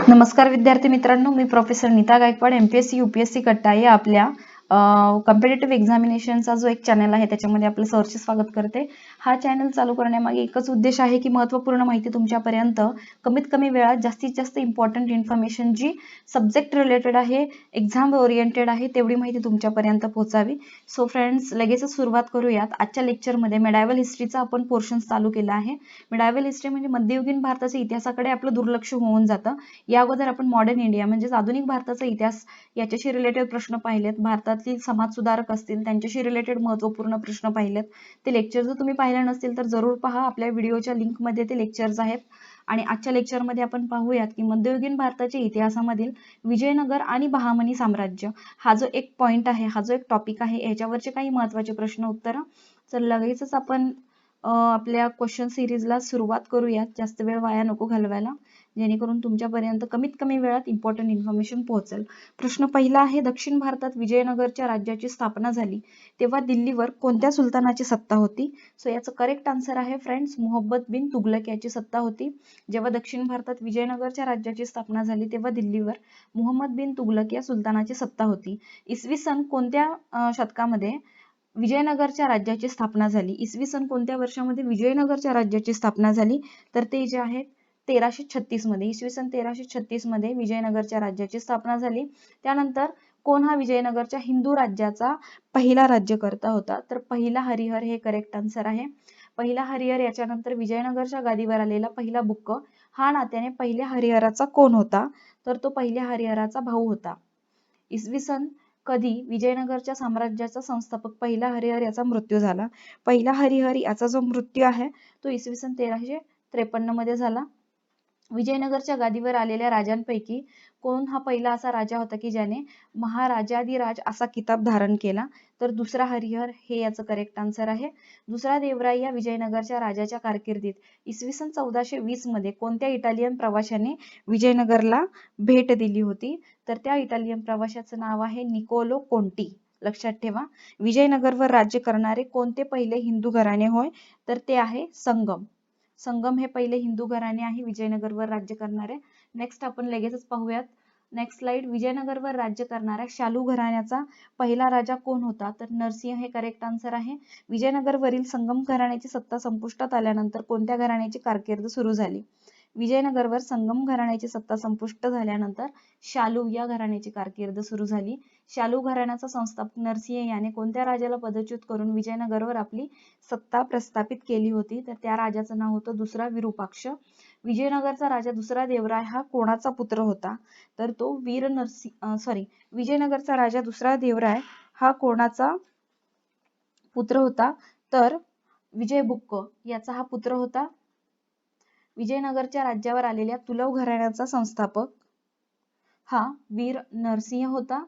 नमस्कार विद्यार्थी मित्रांनो, मी professor Neeta Gaikwad MPSC UPSC कट्टा या आपल्या कॉम्पिटिटिव्ह एक्झामिनेशनचा जो एक चॅनल आहे त्याच्यामध्ये आपलं सहर्ष स्वागत करते। हा चॅनल चालू करण्यामागे एकच उद्देश आहे की महत्त्वपूर्ण माहिती तुमच्यापर्यंत कमीत कमी वेळात जास्तीत जास्त इम्पॉर्टंट इन्फॉर्मेशन जी सब्जेक्ट रिलेटेड आहे, एक्झाम ओरिएंटेड आहे तेवढी माहिती तुमच्यापर्यंत पोहोचावी। सो फ्रेंड्स, लगेचच सुरुवात करूयात। आजच्या लेक्चरमध्ये मेडायवल हिस्ट्रीचा आपण पोर्शन चालू केला आहे। मेडायवल हिस्ट्री म्हणजे मध्ययुगीन भारताच्या इतिहासाकडे आपलं दुर्लक्ष होऊन जातं। या अगोदर आपण मॉडर्न इंडिया म्हणजे आधुनिक भारताचा इतिहास याच्याशी रिलेटेड प्रश्न पाहिलेत, भारतातील समाज सुधारक असतील त्यांच्याशी रिलेटेड महत्त्वपूर्ण प्रश्न पाहिलेत। ते लेक्चर जर तुम्ही पाहिले नसतील तर जरूर पहा, आपल्या व्हिडिओच्या लिंक मध्ये ते लेक्चर्स आहेत। आणि आजच्या लेक्चर मध्ये आपण पाहूयात की मध्ययुगीन भारताच्या इतिहासामधील विजयनगर आणि बहामनी साम्राज्य हा जो एक पॉइंट आहे, हा जो एक टॉपिक आहे, याच्यावरचे काही महत्त्वाचे प्रश्न उत्तर। तर लगेचच आपण आपल्या क्वेश्चन सिरीजला सुरुवात करूयात, जास्त वेळ वाया नको घालवायला, जेणेकरून तुमच्यापर्यंत कमीत कमी वेळात इम्पॉर्टंट इन्फॉर्मेशन पोहोचेल। प्रश्न पहिला आहे, दक्षिण भारतात विजयनगरच्या राज्याची स्थापना झाली तेव्हा दिल्लीवर कोणत्या सुलतानाची सत्ता होती? सो याचं करेक्ट आन्सर आहे फ्रेंड्स, मोहम्मद बिन तुगलक याची सत्ता होती। जेव्हा दक्षिण भारतात विजयनगरच्या राज्याची स्थापना झाली तेव्हा दिल्लीवर मोहम्मद बिन तुगलक या सुलतानाची सत्ता होती। इसवी सन कोणत्या शतकामध्ये विजयनगरच्या राज्याची स्थापना झाली? इसवी सन कोणत्या वर्षामध्ये विजयनगरच्या राज्याची स्थापना झाली? तर ते जे आहे 1336 मध्ये, इसवी सन 1336 मध्ये विजयनगरच्या राज्याची स्थापना झाली। त्यानंतर कोण हा विजयनगरच्या हिंदू राज्याचा पहिला राज्यकर्ता होता? तर पहिला हरिहर हे करेक्ट आन्सर आहे। पहिला हरिहर याच्यानंतर विजयनगरच्या गादीवर आलेला पहिला बुक्क हा नात्याने पहिल्या हरिहराचा कोण होता? तर तो पहिल्या हरिहराचा भाऊ होता। इसवी सन कधी विजयनगरच्या साम्राज्याचा संस्थापक पहिला हरिहर याचा मृत्यू झाला? पहिला हरिहर याचा जो मृत्यू आहे तो इसवी सन 1353 मध्ये झाला। विजयनगरच्या गादीवर आलेल्या राजांपैकी कोण हा पहिला असा राजा होता की ज्याने महाराजाधिराज असा किताब धारण केला? तर दुसरा हरिहर हे याचं करेक्ट आन्सर आहे। दुसरा देवराय या विजयनगरच्या राजाच्या कारकिर्दीत इसवी सन 1420 मध्ये कोणत्या इटालियन प्रवाशाने विजयनगरला भेट दिली होती? तर त्या इटालियन प्रवाशाचं नाव आहे निकोलो कोंटी। लक्षात ठेवा, विजयनगरवर राज्य करणारे कोणते पहिले हिंदू घराणे होय? तर ते आहे संगम। संगम हे पहिले हिंदू घराणे आहे विजयनगरवर राज्य करणारे। नेक्स्ट आपण लगेचच पाहूयात, नेक्स्ट स्लाइड। विजयनगरवर राज्य करणाऱ्या शालू घराण्याचा पहिला राजा कोण होता? तर नरसिंह हे करेक्ट आन्सर आहे। विजयनगरवरील संगम घराण्याची सत्ता संपुष्टात आल्यानंतर कोणत्या घराण्याची कारकीर्द सुरू झाली? विजयनगरवर संगम घराण्याची सत्ता संपुष्ट झाल्यानंतर शालू या घराण्याची कारकीर्द सुरू झाली। शालू घराण्याचा संस्थापक नरसिंह याने कोणत्या राजाला पदच्युत करून विजयनगरवर आपली सत्ता प्रस्थापित केली होती? तर त्या राजाचं नाव होतं दुसरा विरूपाक्ष। विजयनगरचा राजा दुसरा देवराय हा कोणाचा पुत्र होता? तर तो विजयनगरचा राजा दुसरा देवराय हा कोणाचा पुत्र होता? तर विजयबुक्क याचा हा पुत्र होता। विजयनगरच्या राज्यावर आलेल्या तुलव घराण्याचा संस्थापक हा वीर नरसिंह होता।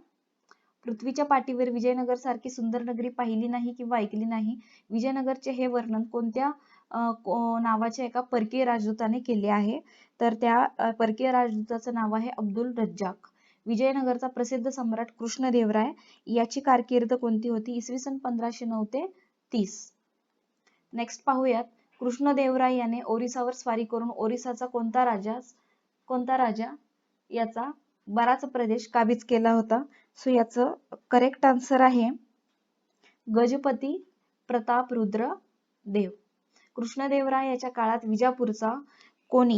पृथ्वीच्या पाठीवर विजयनगर सारखी सुंदर नगरी पाहिली नाही किंवा ऐकली नाही, विजयनगरचे हे वर्णन कोणत्या नावाच्या एका परकीय राजदूताने केले आहे? तर त्या परकीय राजदूताचं नाव आहे अब्दुल रज्जाक। विजयनगरचा प्रसिद्ध सम्राट कृष्णदेवराय याची कारकीर्द कोणती होती? इसवी सन 1509 ते 30। नेक्स्ट पाहूयात, कृष्णदेवराय याने ओरिसावर स्वारी करून ओरिसाचा कोणता राजा याचा बराच प्रदेश काबीज केला होता? सो याचं करेक्ट आन्सर आहे गजपती प्रतापरुद्र देव। कृष्णदेवराय याच्या काळात विजापूरचा कोण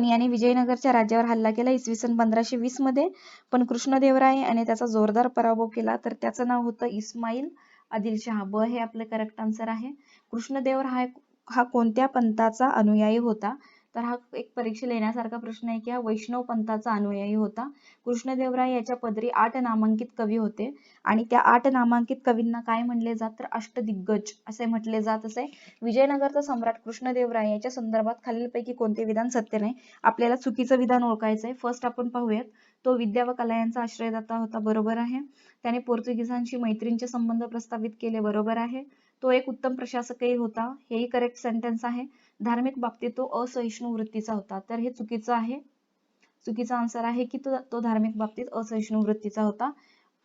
याने विजयनगरच्या राज्यावर हल्ला केला? इसवी सन 1520 मध्ये। पण कृष्णदेवराय याने त्याचा जोरदार पराभव केला, तर त्याचं नाव होतं इस्माईल आदिलशहा। ब हे आपलं करेक्ट आन्सर आहे। कृष्णदेवराय हा कोणत्या पंथाचा अनुयायी होता? तर हा एक परीक्षेला येण्यासारखा प्रश्न आहे की हा वैष्णव पंथाचा अनुयायी होता। कृष्णदेवराय याच्या पदरी 8 नामांकित कवी होते आणि त्या 8 नामांकित कवींना काय म्हणले जात? तर अष्टदिग्गज असे म्हटले जात असे। विजयनगरचा सम्राट कृष्णदेवराय याच्या संदर्भात खालीलपैकी कोणते विधान सत्य नाही? आपल्याला चुकीचं विधान ओळखायचं आहे। फर्स्ट आपण पाहूयात, तो विद्या व कला यांचा आश्रयदाता होता, बरोबर आहे। त्याने पोर्तुगीजांशी मैत्रीचे संबंध प्रस्थापित केले, बरोबर आहे। तो एक उत्तम प्रशासकही होता, हेही करेक्ट सेंटेन्स आहे। धार्मिक बाबतीत तो असहिष्णु वृत्तीचा होता, तर हे चुकीचं आहे। चुकीचा आन्सर आहे की तो धार्मिक बाबतीत असहिष्णु वृत्तीचा होता।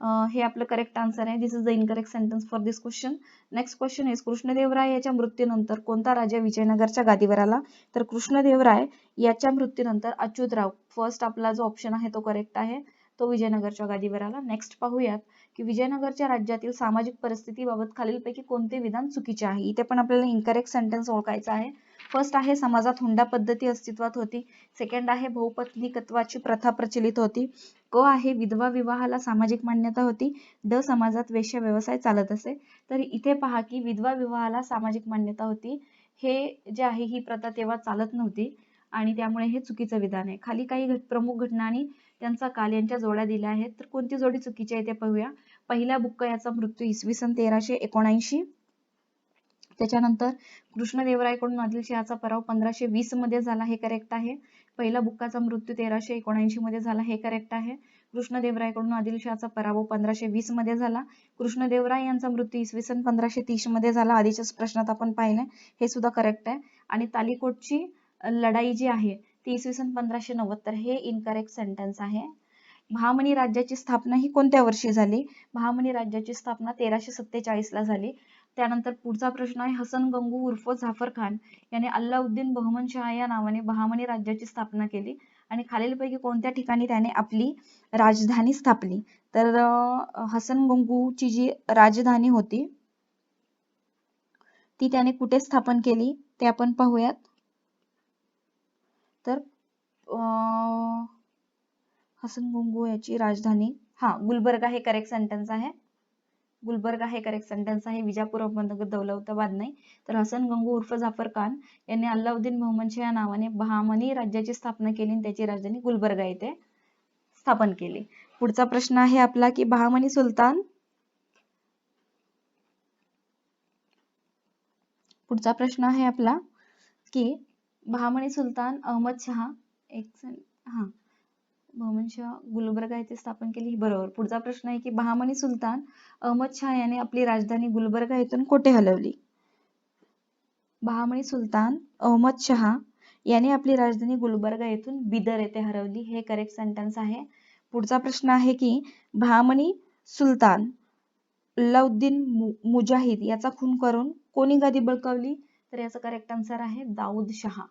हे आपलं करेक्ट आन्सर आहे. This is the incorrect sentence for this question. Next question is Krishnadevaraya याच्या मृत्यूनंतर कोणता राजा विजयनगरच्या गादीवर आला? तर कृष्णदेवराय याच्या मृत्यूनंतर अच्युतराव, फर्स्ट आपला जो ऑप्शन आहे तो करेक्ट आहे, तो विजयनगरच्या गादीवर आला. नेक्स्ट पाहूयात की विजयनगरच्या राज्यातील सामाजिक परिस्थितीबाबत खालीलपैकी कोणते विधान चुकीचे आहे? इथे पण आपल्याला इनकरेक्ट सेंटेन्स ओळखायचा आहे. फर्स्ट आहे समाजात हुंडा पद्धती अस्तित्वात होती. सेकंड आहे बहुपत्नीकत्वाची प्रथा प्रचलित होती. क आहे विधवा विवाहाला सामाजिक मान्यता होती. ड समाजात वेश्या व्यवसाय चालत असे. तर इथे पहा की विधवा विवाहाला सामाजिक मान्यता होती. हे जे आहे ही प्रथा तेव्हा चालत नव्हती आणि त्यामुळे हे चुकीचं विधान आहे. खाली काही प्रमुख घटना आणि त्यांचा काल यांच्या जोड्या दिल्या आहेत. तर कोणती जोडी चुकीची आहे ते पाहूया. पहिला बुक्का याचा मृत्यू इसवी सन 1379. त्याच्यानंतर कृष्णदेवरायकडून आदिलशहाचा पराभव 1520 मध्ये झाला, हे करेक्ट आहे. पहिला बुक्काचा मृत्यू 1379 मध्ये झाला, हे करेक्ट आहे. कृष्णदेवरायकडून आदिलशहाचा पराभव 1520 मध्ये झाला. कृष्णदेवराय यांचा मृत्यू इसवी सन 1530 मध्ये झाला. आधीच्याच प्रश्नात आपण पाहिलंय, हे सुद्धा करेक्ट आहे. आणि तालिकोटची लढाई जी आहे ती इसवी सन 1590, तर हे इनकरेक्ट सेंटेन्स आहे. बहामनी राज्याची स्थापना ही कोणत्या वर्षी झाली? बहामनी राज्याची स्थापना 1347 ला झाली. त्यानंतर पुढचा प्रश्न आहे, हसन गंगू उर्फ जाफर खान याने अल्लाउद्दीन बहमन शाह या नावाने बहामनी राज्याची स्थापना केली आणि खालीलपैकी कोणत्या ठिकाणी त्याने आपली राजधानी स्थापली? तर हसन गंगूची जी राजधानी होती ती त्याने कुठे स्थापन केली ते आपण पाहूयात. तर हसन गंगू याची राजधानी गुलबर्गा, हे करेक्ट सेंटेन्स आहे. गुलबर्गा हे करेक्ट सेंटेन्स आहे. विजापूर अहमदनगर दौलताबाद नाही. तर हसन गंगू उर्फ जाफर खान यांनी अल्लाउद्दीन बहमनशाह या नावाने बहामनी राज्याची स्थापना केली आणि त्याची राजधानी गुलबर्गा येथे स्थापन केली. पुढचा प्रश्न आहे आपला की बहामनी सुलतान बहामनी सुलतान अहमद शहा बहमन शाह गुलबर्गा येथे स्थापन केली, बरोबर. पुढचा प्रश्न आहे की बहामनी सुलतान अहमद शाह याने आपली राजधानी गुलबर्गा येथून कोठे हलवली? बहामनी सुलतान अहमद शाह याने आपली राजधानी गुलबर्गा येथून बिदर येथे हलवली, हे करेक्ट सेंटेन्स आहे. पुढचा प्रश्न आहे की बहामनी सुलतान अल्लाउद्दीन मुजाहिद याचा खून करून कोणी गादी बळकावली? तर याचा करेक्ट आन्सर आहे दाऊद शहा.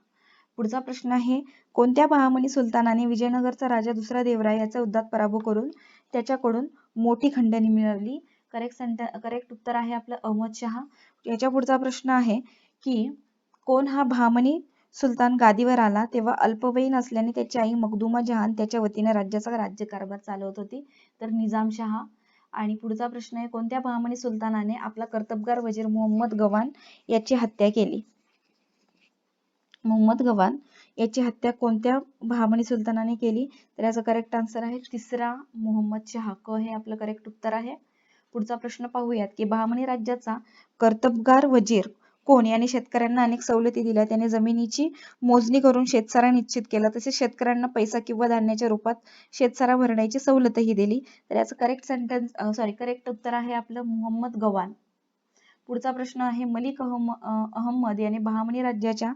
पुढचा प्रश्न आहे, कोणत्या बहामनी सुलतानाने विजयनगरचा राजा दुसरा देवराय याचा युद्धात पराभव करून त्याच्याकडून मोठी खंडणी मिळवली? करेक्ट उत्तर आहे आपलं अहमद शहा. याच्या पुढचा प्रश्न आहे की कोण हा बहामनी सुलतान गादीवर आला तेव्हा अल्पवयीन असल्याने त्याची आई मखदुमा जहान त्याच्या वतीने राज्याचा राज्यकारभार चालवत होती? तर निजाम शहा. आणि पुढचा प्रश्न आहे, कोणत्या बहामनी सुलतानाने आपला कर्तबगार वजीर मोहम्मद गवान याची हत्या केली? मोहम्मद गवान याची हत्या कोणत्या बहामनी सुलतानाने केली? तर याचा करेक्ट आन्सर आहे तिसरा मोहम्मद शहा. क हे आपलं करेक्ट उत्तर आहे. पुढचा प्रश्न पाहूयात की बहामनी राज्याचा कर्तबगार वजीर कोण याने शेतकऱ्यांना अनेक सवलती दिल्या, त्याने जमिनीची मोजणी करून शेतसारा निश्चित केला, तसेच शेतकऱ्यांना पैसा किंवा धान्याच्या रूपात शेतसारा भरण्याची सवलतही दिली. तर याचं करेक्ट उत्तर आहे आपलं मोहम्मद गवान. पुढचा प्रश्न आहे, मलिक अहमद याने बहामनी राज्याच्या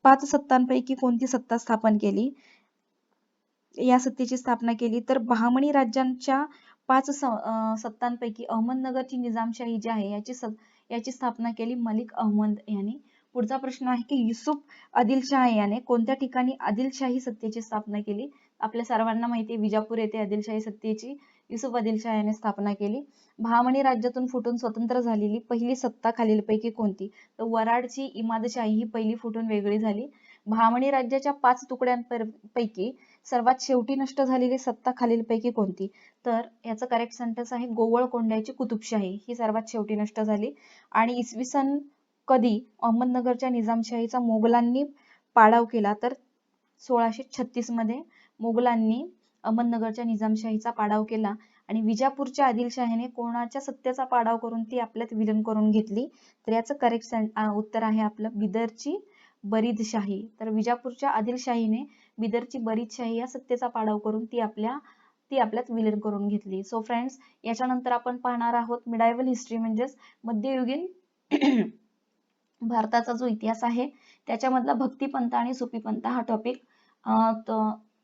5 सत्तांपैकी कोणती सत्ता स्थापन केली? या सत्तेची स्थापना केली. तर बहामनी राज्यांच्या 5 सत्तांपैकी अहमदनगरची निजामशाही जी आहे याची स्थापना केली मलिक अहमद यांनी. पुढचा प्रश्न आहे की युसुफ आदिलशाह याने कोणत्या ठिकाणी आदिलशाही सत्तेची स्थापना केली? आपल्या सर्वांना माहिती आहे, विजापूर येथे आदिलशाही सत्तेची युसुफ आदिलशाह याने स्थापना केली. बहामनी राज्यातून फुटून स्वतंत्र झालेली पहिली सत्ता खालीलपैकी कोणती? तर वराडची इमादशाही ही पहिली फुटून वेगळी झाली. बहामनी राज्याच्या 5 तुकड्यांपैकी सर्वात शेवटी नष्ट झालेली सत्ता खालीलपैकी कोणती? तर याचं करेक्ट सेंटेन्स आहे गोवळकोंड्याची कुतुबशाही ही सर्वात शेवटी नष्ट झाली. आणि इसवी सन कधी अहमदनगरच्या निजामशाहीचा मोगलांनी पाडाव केला? तर 1636 मध्ये मोगलांनी अहमदनगरच्या निजामशाहीचा पाडाव केला आणि विजापूरच्या आदिलशाहीने कोणाच्या सत्तेचा पाडाव करून ती आपल्यात विलीन करून घेतली? तर याचं करेक्ट उत्तर आहे आपलं बिदरची बरीदशाही. तर विजापूरच्या आदिलशाहीने बिदरची बरीदशाही या सत्तेचा पाडाव करून ती आपल्यात विलीन करून घेतली. सो फ्रेंड्स, याच्यानंतर आपण पाहणार आहोत मिडायवल हिस्ट्री म्हणजेच मध्ययुगीन भारताचा जो इतिहास आहे त्याच्यामधला भक्तिपंथ आणि सुफीपंथ हा टॉपिक.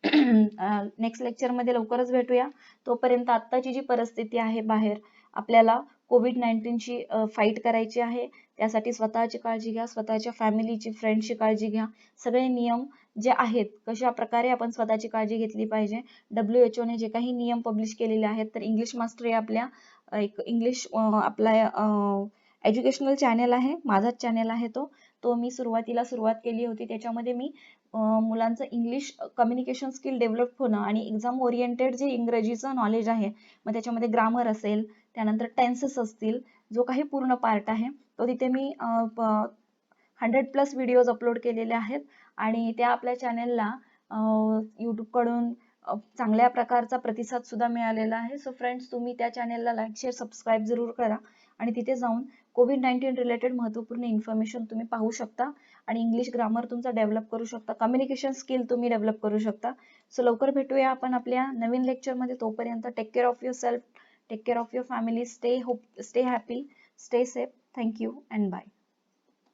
नेक्स्ट लेक्चरमध्ये लवकरच भेटूया. तोपर्यंत आत्ताची जी परिस्थिती आहे बाहेर, आपल्याला कोविड-19ची फाईट करायची आहे. त्यासाठी स्वतःची काळजी घ्या, स्वतःच्या फॅमिलीची, फ्रेंड्सची काळजी घ्या. सगळे नियम जे आहेत, कशा प्रकारे आपण स्वतःची काळजी घेतली पाहिजे. WHO ने जे काही नियम पब्लिश केलेले आहेत, तर इंग्लिश मास्टरी आपल्या एक इंग्लिश आपला एज्युकेशनल चॅनल आहे, माझाच चॅनल आहे तो मी सुरुवात केली होती. त्याच्यामध्ये मी मुलांचं इंग्लिश कम्युनिकेशन स्किल डेव्हलप होणं आणि एक्झाम ओरिएंटेड जे इंग्रजीचं नॉलेज आहे, मग त्याच्यामध्ये ग्रामर असेल, त्यानंतर टेन्सेस असतील, जो काही पूर्ण पार्ट आहे तो तिथे मी 100+ व्हिडिओज अपलोड केलेले आहेत आणि त्या आपल्या चॅनेलला यूट्यूबकडून चांगल्या प्रकारचा प्रतिसाद सुद्धा मिळालेला आहे. सो फ्रेंड्स, तुम्ही त्या चॅनेलला लाईक, शेअर, सबस्क्राईब जरूर करा आणि तिथे जाऊन कोविड-19 रिलेटेड महत्त्वपूर्ण इन्फॉर्मेशन तुम्ही पाहू शकता आणि इंग्लिश ग्रामर तुमचा डेव्हलप करू शकता, कम्युनिकेशन स्किल तुम्ही डेव्हलप करू शकता. सो लवकर भेटूया आपण आपल्या नवीन लेक्चरमध्ये. तोपर्यंत take care of your self, take care of your family, stay happy, stay safe. Thank you and bye.